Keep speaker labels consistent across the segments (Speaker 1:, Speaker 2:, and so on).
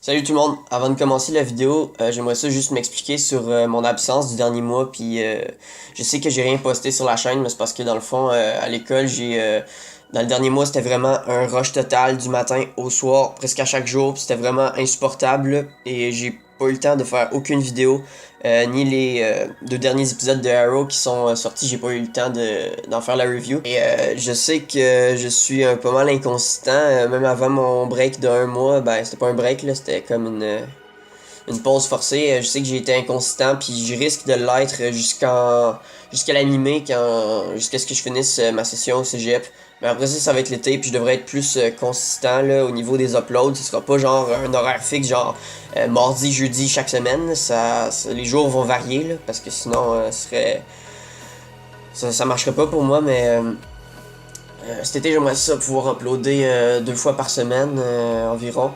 Speaker 1: Salut tout le monde, avant de commencer la vidéo, j'aimerais ça juste m'expliquer sur mon absence du dernier mois, puis je sais que j'ai rien posté sur la chaîne, mais c'est parce que dans le fond, à l'école, dans le dernier mois, c'était vraiment un rush total du matin au soir, presque à chaque jour, puis c'était vraiment insupportable, là, et j'ai pas eu le temps de faire aucune vidéo, ni les deux derniers épisodes de Arrow qui sont sortis, j'ai pas eu le temps d'en faire la review. Et je sais que je suis un peu mal inconsistant, même avant mon break de 1 mois, ben c'était pas un break là, c'était comme une pause forcée. Je sais que j'ai été inconsistant, puis je risque de l'être jusqu'à l'animé, jusqu'à ce que je finisse ma session au cégep. Mais après ça va être l'été, puis je devrais être plus consistant là, au niveau des uploads. Ce sera pas genre un horaire fixe, genre mardi, jeudi chaque semaine. Les jours vont varier, là, parce que sinon ça marcherait pas pour moi, mais cet été j'aimerais ça pouvoir uploader 2 fois par semaine environ.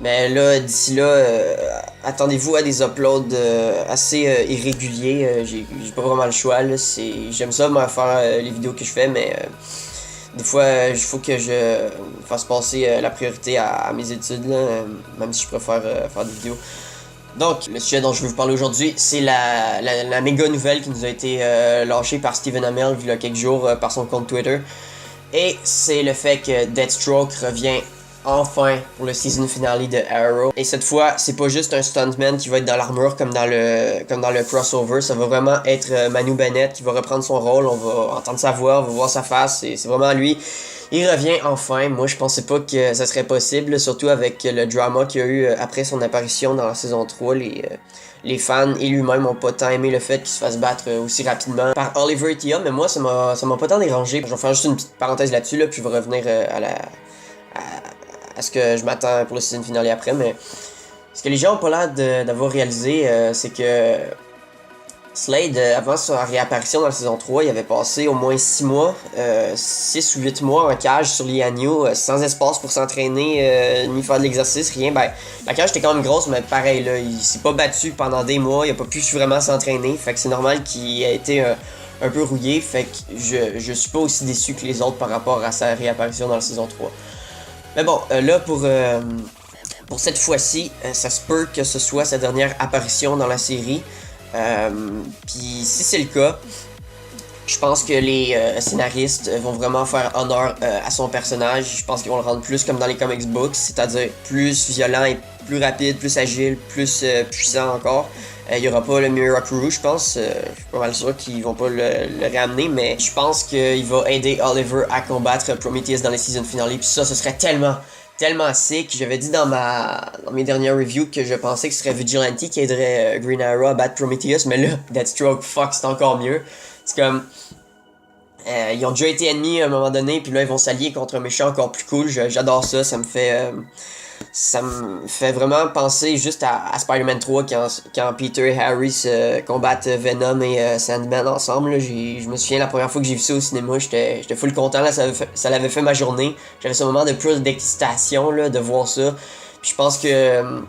Speaker 1: Mais là, d'ici là, attendez-vous à des uploads assez irréguliers. J'ai pas vraiment le choix. Là. J'aime ça, moi, faire les vidéos que je fais, mais des fois, il faut que je fasse passer la priorité à mes études, là, même si je préfère faire des vidéos. Donc, le sujet dont je vais vous parler aujourd'hui, c'est la méga nouvelle qui nous a été lâchée par Stephen Amell il y a quelques jours par son compte Twitter. Et c'est le fait que Deathstroke revient enfin pour le season finale de Arrow. Et cette fois, c'est pas juste un stuntman qui va être dans l'armure comme dans le crossover. Ça va vraiment être Manu Bennett qui va reprendre son rôle. On va entendre sa voix, on va voir sa face. C'est vraiment lui. Il revient enfin. Moi, je pensais pas que ça serait possible, surtout avec le drama qu'il y a eu après son apparition dans la saison 3. Les fans et lui-même ont pas tant aimé le fait qu'il se fasse battre aussi rapidement par Oliver et Tia, mais moi, ça m'a pas tant dérangé. Je vais faire juste une petite parenthèse là-dessus, là, puis je vais revenir à ce que je m'attends pour le season finale après, mais ce que les gens ont pas l'air d'avoir réalisé, c'est que Slade, avant sa réapparition dans la saison 3, il avait passé au moins 6 mois, 6 ou 8 mois en cage sur Lianio, sans espace pour s'entraîner, ni faire de l'exercice, rien. Ben, la cage était quand même grosse, mais pareil, là, il s'est pas battu pendant des mois, il a pas pu vraiment s'entraîner, fait que c'est normal qu'il ait été un peu rouillé, fait que je suis pas aussi déçu que les autres par rapport à sa réapparition dans la saison 3. Mais bon, là, pour cette fois-ci, ça se peut que ce soit sa dernière apparition dans la série. Puis si c'est le cas, je pense que les scénaristes vont vraiment faire honneur à son personnage. Je pense qu'ils vont le rendre plus comme dans les comics books, c'est-à-dire plus violent et plus rapide, plus agile, plus puissant encore. Il n'y aura pas le Mirror Crew, je pense. Je suis pas mal sûr qu'ils vont pas le ramener, mais je pense qu'il va aider Oliver à combattre Prometheus dans les seasons finales. Puis ça, ce serait tellement sick. J'avais dit dans mes dernières reviews que je pensais que ce serait Vigilante qui aiderait Green Arrow à battre Prometheus, mais là, Deathstroke, fuck, c'est encore mieux. C'est comme... ils ont déjà été ennemis à un moment donné, puis là, ils vont s'allier contre un méchant encore plus cool. J'adore ça, ça me fait vraiment penser juste à Spider-Man 3 quand Peter et Harry se combattent Venom et Sandman ensemble. Là. Je me souviens la première fois que j'ai vu ça au cinéma, j'étais full content, là, ça l'avait fait ma journée. J'avais ce moment de plus d'excitation là, de voir ça. Puis je pense que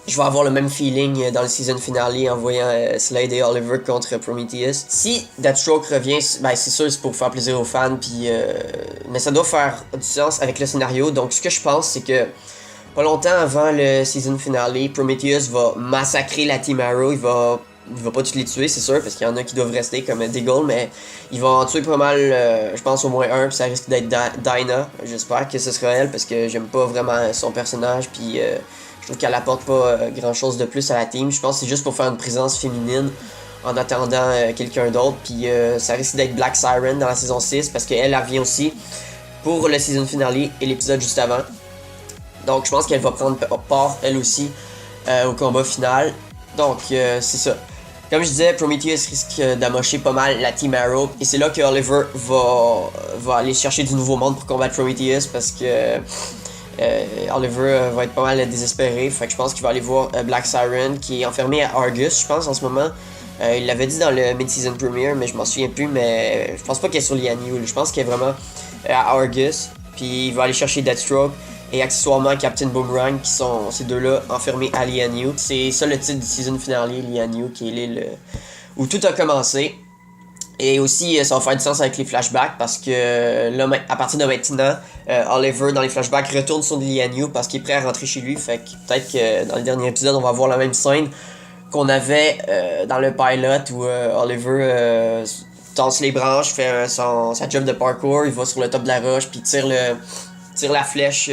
Speaker 1: je vais avoir le même feeling dans le season finale en voyant Slade et Oliver contre Prometheus. Si Deathstroke revient, ben c'est sûr c'est pour faire plaisir aux fans, puis mais ça doit faire du sens avec le scénario. Donc ce que je pense c'est que pas longtemps avant le season finale, Prometheus va massacrer la Team Arrow. Il va pas tous les tuer, c'est sûr, parce qu'il y en a qui doivent rester comme Deagle, mais il va en tuer pas mal, je pense au moins un, puis ça risque d'être Dinah. J'espère que ce sera elle, parce que j'aime pas vraiment son personnage, puis je trouve qu'elle apporte pas grand chose de plus à la team. Je pense que c'est juste pour faire une présence féminine en attendant quelqu'un d'autre, puis ça risque d'être Black Siren dans la saison 6, parce qu'elle revient aussi pour le season finale et l'épisode juste avant. Donc je pense qu'elle va prendre part, elle aussi, au combat final. Donc c'est ça. Comme je disais, Prometheus risque d'amocher pas mal la Team Arrow. Et c'est là que Oliver va aller chercher du nouveau monde pour combattre Prometheus. Parce que Oliver va être pas mal désespéré. Fait que je pense qu'il va aller voir Black Siren qui est enfermé à Argus, je pense, en ce moment. Il l'avait dit dans le mid-season premiere, mais je m'en souviens plus. Mais je pense pas qu'elle est sur Lianyu. Je pense qu'elle est vraiment à Argus. Puis il va aller chercher Deathstroke et accessoirement Captain Boomerang, qui sont ces deux-là enfermés à Lianyu. C'est ça le titre du season finale, Lianyu, qui est l'île où tout a commencé. Et aussi, ça va faire du sens avec les flashbacks, parce que là, à partir de maintenant, Oliver, dans les flashbacks, retourne sur Lian Yu parce qu'il est prêt à rentrer chez lui. Fait que peut-être que dans le dernier épisode, on va voir la même scène qu'on avait dans le pilot où Oliver tasse les branches, fait sa job de parkour, il va sur le top de la roche, puis tire la flèche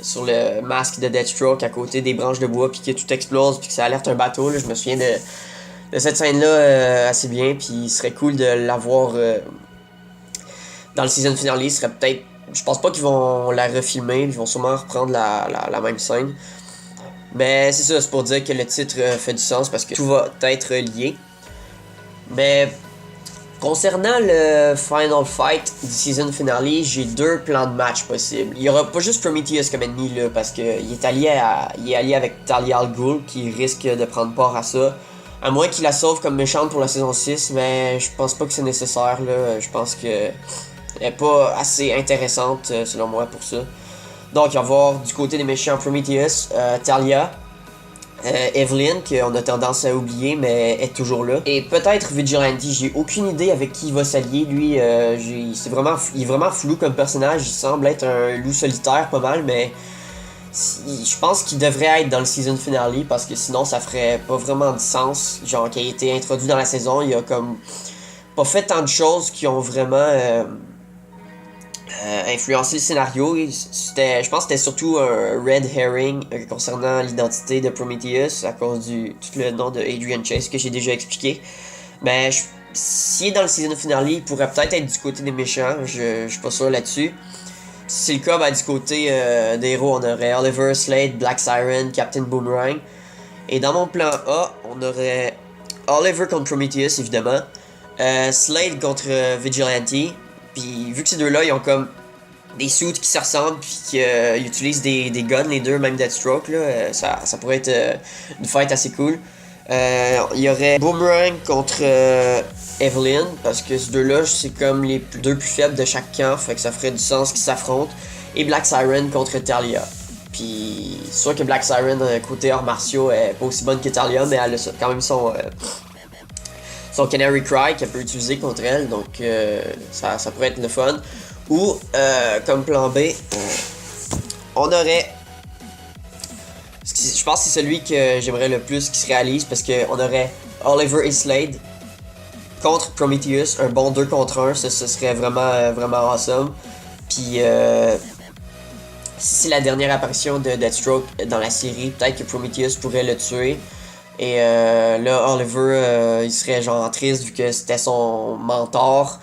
Speaker 1: sur le masque de Deathstroke à côté des branches de bois, puis que tout explose, puis que ça alerte un bateau. Là. Je me souviens de cette scène-là assez bien, puis il serait cool de l'avoir dans le season finale. Il serait peut-être... Je pense pas qu'ils vont la refilmer, ils vont sûrement reprendre la même scène. Mais c'est ça, c'est pour dire que le titre fait du sens parce que tout va être lié. Mais concernant le final fight du season finale, j'ai 2 plans de match possibles. Il y aura pas juste Prometheus comme ennemi là, parce que il est allié avec Talia al Ghul qui risque de prendre part à ça. À moins qu'il la sauve comme méchante pour la saison 6, mais je pense pas que c'est nécessaire là. Je pense que elle est pas assez intéressante selon moi pour ça. Donc, il va y avoir du côté des méchants Prometheus, Talia, Evelyn, qu'on a tendance à oublier, mais est toujours là. Et peut-être Vigilante, j'ai aucune idée avec qui il va s'allier. Lui, il est vraiment flou comme personnage. Il semble être un loup solitaire pas mal, mais je pense qu'il devrait être dans le season finale parce que sinon, ça ferait pas vraiment de sens. Genre, qu'il a été introduit dans la saison, il a comme pas fait tant de choses qui ont vraiment... influencer le scénario. Je pense que c'était surtout un red herring concernant l'identité de Prometheus à cause du tout le nom de Adrian Chase que j'ai déjà expliqué. Mais s'il est dans le season finale, il pourrait peut-être être du côté des méchants. Je suis pas sûr là-dessus. Si c'est le cas, du côté des héros, on aurait Oliver, Slade, Black Siren, Captain Boomerang. Et dans mon plan A, on aurait Oliver contre Prometheus, évidemment. Slade contre Vigilante. Puis vu que ces deux-là, ils ont comme des suits qui se ressemblent, puis qu'ils utilisent des guns, les deux, même Deathstroke, là, ça pourrait être une fight assez cool. Il y aurait Boomerang contre Evelyn, parce que ces deux-là, c'est comme les deux plus faibles de chaque camp, fait que ça ferait du sens qu'ils s'affrontent. Et Black Siren contre Talia. Puis c'est sûr que Black Siren, côté arts martiaux, est pas aussi bonne que Talia, mais elle a quand même son Canary Cry qu'elle peut utiliser contre elle, donc ça pourrait être le fun. Ou, comme plan B, on aurait... Je pense que c'est celui que j'aimerais le plus qui se réalise, parce qu'on aurait Oliver et Slade contre Prometheus, un bon 2 contre 1, ce serait vraiment awesome. Puis, si c'est la dernière apparition de Deathstroke dans la série, peut-être que Prometheus pourrait le tuer. Et là, Oliver, il serait genre triste vu que c'était son mentor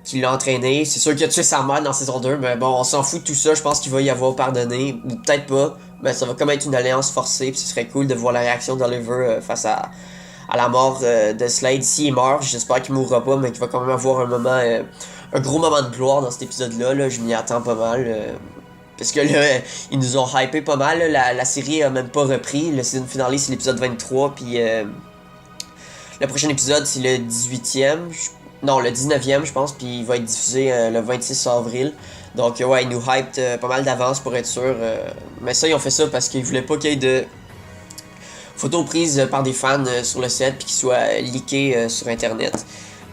Speaker 1: qui l'a entraîné. C'est sûr qu'il a tué sa mère dans saison 2, mais bon, on s'en fout de tout ça. Je pense qu'il va y avoir pardonné, ou peut-être pas. Mais ça va comme être une alliance forcée, puis ce serait cool de voir la réaction d'Oliver face à la mort de Slade. S'il meurt, j'espère qu'il mourra pas, mais qu'il va quand même avoir un gros moment de gloire dans cet épisode-là. Là. Je m'y attends pas mal. Parce que là, ils nous ont hypé pas mal. Là. La série a même pas repris. Le season finale, c'est l'épisode 23. Puis le prochain épisode, c'est le 18e. Non, le 19e, je pense. Puis il va être diffusé le 26 avril. Donc, ouais, ils nous hypent pas mal d'avance pour être sûr. Mais ça, ils ont fait ça parce qu'ils voulaient pas qu'il y ait de photos prises par des fans sur le set. Puis qu'ils soient leakées sur Internet.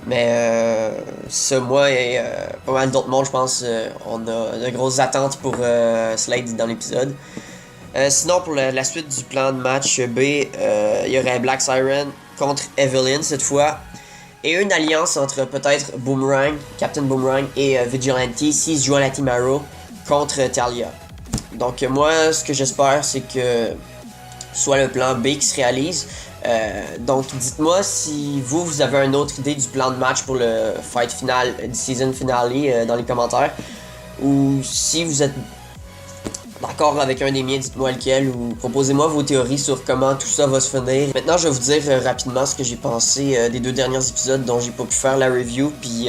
Speaker 1: Mais ça, moi et pas mal d'autres mondes, je pense, on a de grosses attentes pour Slade dans l'épisode. Sinon, pour la suite du plan de match B, il y aurait Black Siren contre Evelyn cette fois. Et une alliance entre peut-être Boomerang, Captain Boomerang et Vigilante s'ils se joignent à la Team Arrow contre Talia. Donc moi, ce que j'espère, c'est que soit le plan B qui se réalise. Donc dites-moi si vous avez une autre idée du plan de match pour le fight final du season finale dans les commentaires, ou si vous êtes d'accord avec un des miens, dites-moi lequel, ou proposez-moi vos théories sur comment tout ça va se finir. Maintenant, je vais vous dire rapidement ce que j'ai pensé des 2 derniers épisodes dont j'ai pas pu faire la review, puis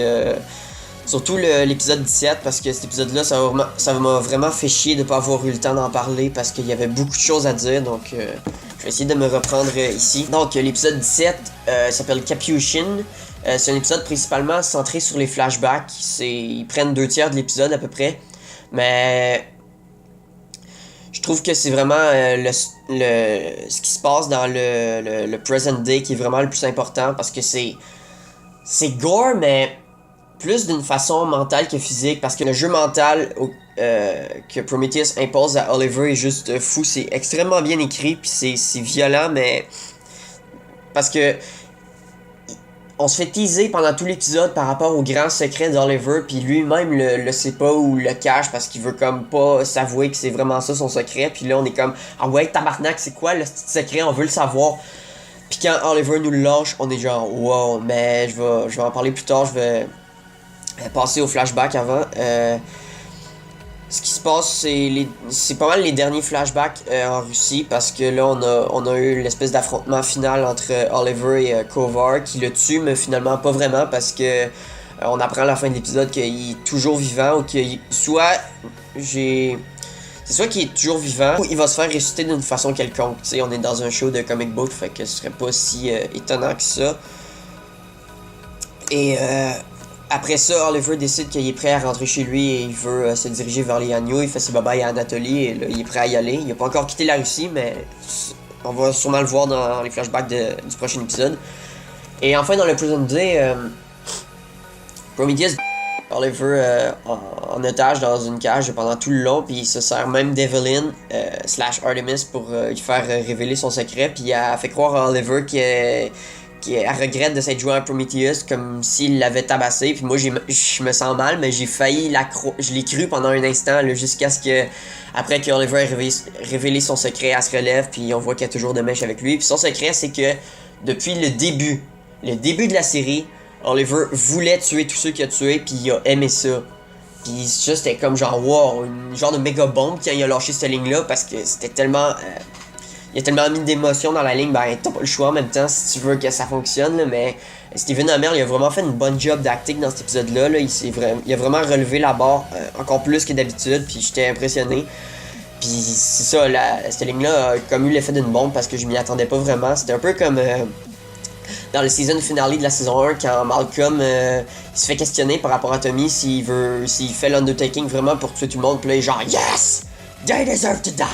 Speaker 1: surtout l'épisode 17, parce que cet épisode-là, ça m'a vraiment fait chier de pas avoir eu le temps d'en parler, parce qu'il y avait beaucoup de choses à dire, donc je vais essayer de me reprendre ici. Donc, l'épisode 17 s'appelle Capuchin. C'est un épisode principalement centré sur les flashbacks. Ils prennent 2/3 de l'épisode à peu près. Mais je trouve que c'est vraiment ce qui se passe dans le present day qui est vraiment le plus important, parce que c'est gore, mais plus d'une façon mentale que physique, parce que le jeu mental que Prometheus impose à Oliver est juste fou. C'est extrêmement bien écrit, puis c'est violent, mais parce que on se fait teaser pendant tout l'épisode par rapport au grand secret d'Oliver, puis lui-même le sait pas ou le cache parce qu'il veut comme pas s'avouer que c'est vraiment ça son secret. Puis là on est comme ah ouais tabarnak, c'est quoi le petit secret, on veut le savoir. Puis quand Oliver nous le lâche, on est genre wow, mais je vais en parler plus tard, je vais passer au flashback avant. Ce qui se passe, c'est pas mal les derniers flashbacks en Russie, parce que là, on a eu l'espèce d'affrontement final entre Oliver et Kovar, qui le tue, mais finalement pas vraiment, parce que on apprend à la fin de l'épisode qu'il est toujours vivant, ou qu'il c'est soit qu'il est toujours vivant, ou il va se faire ressusciter d'une façon quelconque. Tu sais, on est dans un show de comic book, fait que ce serait pas si étonnant que ça. Et après ça, Oliver décide qu'il est prêt à rentrer chez lui et il veut se diriger vers les agneaux. Il fait ses babayes à Anatolie et là, il est prêt à y aller. Il a pas encore quitté la Russie, mais on va sûrement le voir dans les flashbacks du prochain épisode. Et enfin, dans le present day, Prometheus Oliver en otage dans une cage pendant tout le long, puis il se sert même d'Evelyn / Artemis pour lui faire révéler son secret, puis il a fait croire à Oliver qu'elle regrette de s'être joué à Prometheus comme s'il l'avait tabassé. Puis moi je me sens mal, mais j'ai failli je l'ai cru pendant un instant là, jusqu'à ce que après que Oliver ait révélé son secret, elle se relève, puis on voit qu'il y a toujours de mèche avec lui. Puis son secret, c'est que depuis le début de la série, Oliver voulait tuer tous ceux qu'il a tués, puis il a aimé ça. Puis ça, c'était comme genre wow, une genre de méga bombe quand il a lâché cette ligne là, parce que c'était tellement il y a tellement mis d'émotions dans la ligne, ben t'as pas le choix en même temps si tu veux que ça fonctionne, là, mais Stephen Amell, il a vraiment fait une bonne job d'acting dans cet épisode-là, là. Il a vraiment relevé la barre encore plus que d'habitude, puis j'étais impressionné. Puis c'est ça, cette ligne-là a comme eu l'effet d'une bombe parce que je m'y attendais pas vraiment. C'était un peu comme dans le season finale de la saison 1, quand Malcolm il se fait questionner par rapport à Tommy s'il fait l'undertaking vraiment pour tuer tout le monde, puis là il est genre yes! They deserve to die!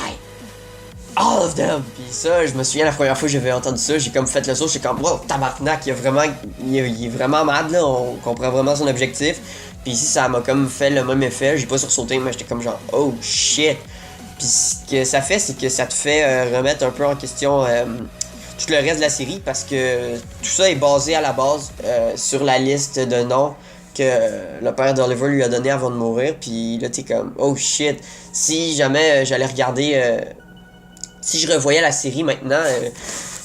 Speaker 1: All of them! Pis ça, je me souviens la première fois que j'avais entendu ça, j'ai comme fait le saut, j'étais comme wow, tabarnak, il est vraiment mad là, on comprend vraiment son objectif. Puis ici, ça m'a comme fait le même effet, j'ai pas sursauté, mais j'étais comme genre oh shit! Pis ce que ça fait, c'est que ça te fait remettre un peu en question tout le reste de la série, parce que tout ça est basé à la base sur la liste de noms que le père d'Oliver lui a donné avant de mourir. Puis là, t'es comme oh shit! Si jamais j'allais regarder. Si je revoyais la série maintenant,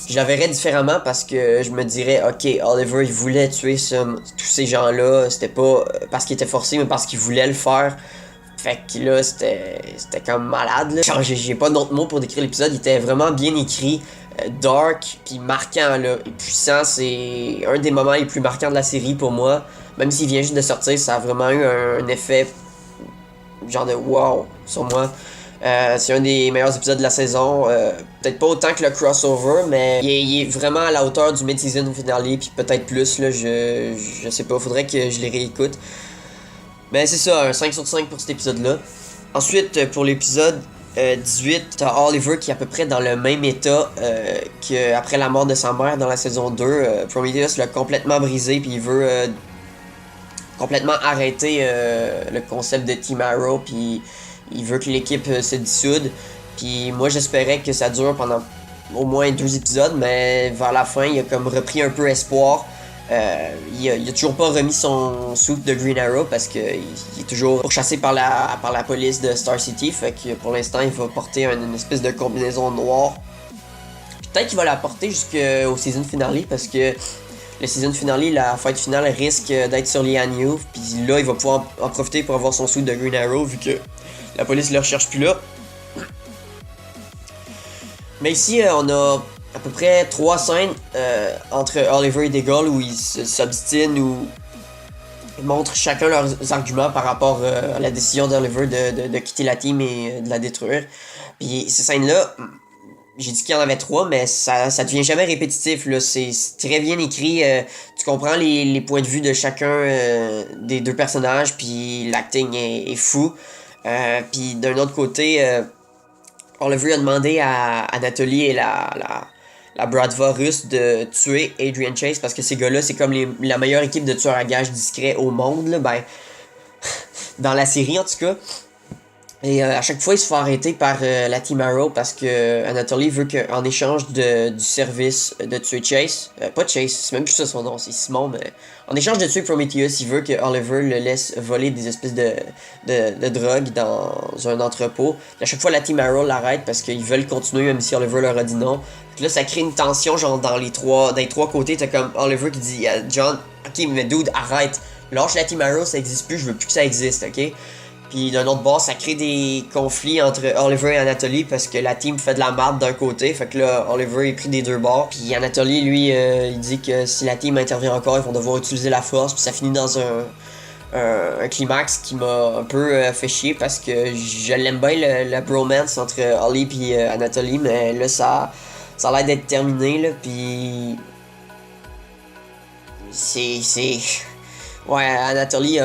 Speaker 1: je la verrais différemment, parce que je me dirais, ok, Oliver il voulait tuer tous ces gens-là, c'était pas parce qu'il était forcé, mais parce qu'il voulait le faire. Fait que là, c'était comme malade, là. Genre, j'ai pas d'autres mots pour décrire l'épisode, il était vraiment bien écrit, dark, puis marquant, là, et puissant. C'est un des moments les plus marquants de la série pour moi. Même s'il vient juste de sortir, ça a vraiment eu un effet genre de wow sur moi. C'est un des meilleurs épisodes de la saison. Peut-être pas autant que le crossover, mais il est vraiment à la hauteur du mid-season finale, puis peut-être plus, là, je sais pas, faudrait que je les réécoute. Mais c'est ça, un 5 sur 5 pour cet épisode-là. Ensuite, pour l'épisode 18, t'as Oliver qui est à peu près dans le même état qu'après la mort de sa mère dans la saison 2. Prometheus l'a complètement brisé, puis il veut complètement arrêter le concept de Team Arrow, puis il veut que l'équipe se dissoude. Puis moi j'espérais que ça dure pendant au moins 2 épisodes, mais vers la fin il a comme repris un peu espoir. Il a toujours pas remis son suit de Green Arrow parce que il est toujours pourchassé par la police de Star City. Fait que pour l'instant il va porter une espèce de combinaison noire. Peut-être qu'il va la porter jusqu'au season finale, parce que le season finale, la fight finale risque d'être sur les Agneaux. Puis là il va pouvoir en profiter pour avoir son suit de Green Arrow vu que la police le recherche plus là. Mais ici, on a à peu près 3 scènes entre Oliver et Deagle où ils s'obstinent ou ils montrent chacun leurs arguments par rapport à la décision d'Oliver de quitter la team et de la détruire. Puis ces scènes-là, j'ai dit qu'il y en avait 3, mais ça devient jamais répétitif, là. C'est très bien écrit. Tu comprends les points de vue de chacun des 2 personnages, puis l'acting est fou. Puis d'un autre côté, Oliver a demandé à Anatolie et la la Bratva russe de tuer Adrian Chase parce que ces gars-là, c'est comme la meilleure équipe de tueurs à gages discrets au monde, là, ben, dans la série en tout cas. Et à chaque fois, il se fait arrêter par la Team Arrow parce que Anatoly veut qu'en échange du service de tuer Chase, pas Chase, c'est même plus ça son nom, c'est Simon, mais en échange de tuer Prometheus, il veut que Oliver le laisse voler des espèces de drogues dans un entrepôt. Et à chaque fois, la Team Arrow l'arrête parce qu'ils veulent continuer même si Oliver leur a dit non. Puis là, ça crée une tension genre dans les trois côtés. T'as comme Oliver qui dit à John, ok, mais dude, arrête, lâche la Team Arrow, ça existe plus, je veux plus que ça existe, ok? Puis d'un autre bord, ça crée des conflits entre Oliver et Anatoly parce que la team fait de la merde d'un côté. Fait que là, Oliver est pris des deux bords. Puis Anatoly, lui, il dit que si la team intervient encore, ils vont devoir utiliser la force. Puis ça finit dans un climax qui m'a un peu fait chier parce que je l'aime bien, la bromance entre Ollie et Anatoly. Mais là, ça a l'air d'être terminé. Là, puis c'est... Ouais, Anatoly,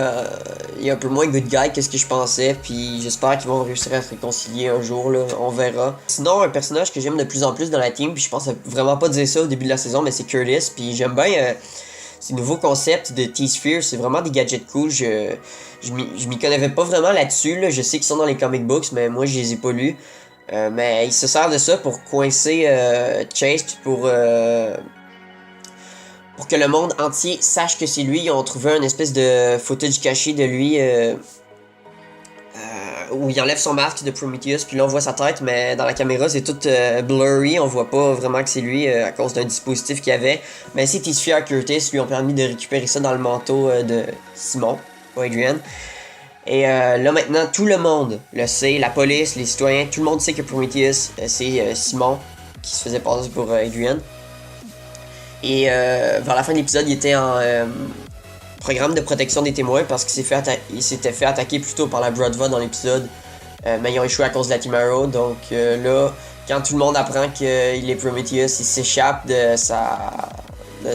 Speaker 1: il est un peu moins good guy que ce que je pensais, puis j'espère qu'ils vont réussir à se réconcilier un jour, là, on verra. Sinon, un personnage que j'aime de plus en plus dans la team, puis je pense vraiment pas dire ça au début de la saison, mais c'est Curtis, puis j'aime bien ces nouveaux concepts de T-Sphere, c'est vraiment des gadgets cool, je m'y connaissais pas vraiment là-dessus, là. Je sais qu'ils sont dans les comic books, mais moi je les ai pas lus. Mais il se sert de ça pour coincer Chase, puis pour que le monde entier sache que c'est lui. Ils ont trouvé une espèce de footage caché de lui où il enlève son masque de Prometheus, puis là on voit sa tête, mais dans la caméra c'est tout blurry, on voit pas vraiment que c'est lui à cause d'un dispositif qu'il y avait. Mais c'est T-Sphere Curtis lui ont permis de récupérer ça dans le manteau de Simon, pas Adrian. Et là maintenant tout le monde le sait, la police, les citoyens, tout le monde sait que Prometheus c'est Simon qui se faisait passer pour Adrian. Et vers la fin de l'épisode, il était en programme de protection des témoins parce qu'il s'était fait attaquer plus tôt par la Bratva dans l'épisode. Mais ils ont échoué à cause de la Team Arrow. Donc là, quand tout le monde apprend qu'il est Prometheus, il s'échappe de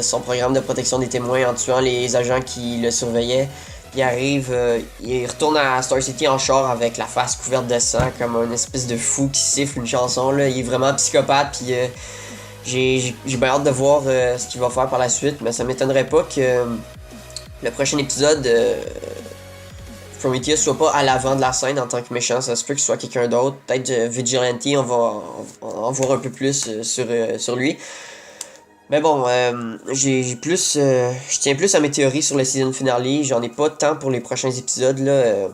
Speaker 1: son programme de protection des témoins en tuant les agents qui le surveillaient. Il arrive, il retourne à Star City en char avec la face couverte de sang comme un espèce de fou qui siffle une chanson. Là. Il est vraiment psychopathe. Puis j'ai bien hâte de voir ce qu'il va faire par la suite, mais ça m'étonnerait pas que le prochain épisode Prometheus soit pas à l'avant de la scène en tant que méchant. Ça se peut qu'il soit quelqu'un d'autre, peut-être Vigilante, on va en voir un peu plus sur lui. Mais bon, je tiens plus à mes théories sur le season finale. J'en ai pas tant pour les prochains épisodes là.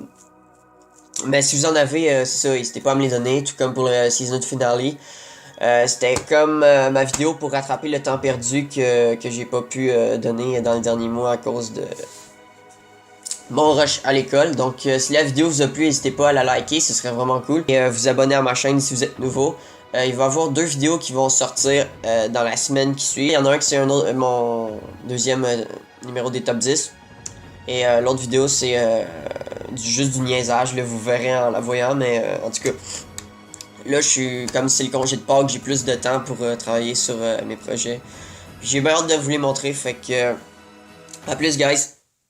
Speaker 1: Mais si vous en avez, c'est ça, n'hésitez pas à me les donner, tout comme pour le season finale. C'était comme ma vidéo pour rattraper le temps perdu que j'ai pas pu donner dans les derniers mois à cause de mon rush à l'école. Donc si la vidéo vous a plu, n'hésitez pas à la liker, ce serait vraiment cool. Et vous abonner à ma chaîne si vous êtes nouveau. Il va y avoir 2 vidéos qui vont sortir dans la semaine qui suit. Il y en a un qui c'est mon deuxième numéro des top 10. Et l'autre vidéo c'est juste du niaisage, là, vous verrez en la voyant, mais en tout cas... Là, je suis comme c'est le congé de Pâques, j'ai plus de temps pour travailler sur mes projets. J'ai bien hâte de vous les montrer, fait que à plus guys!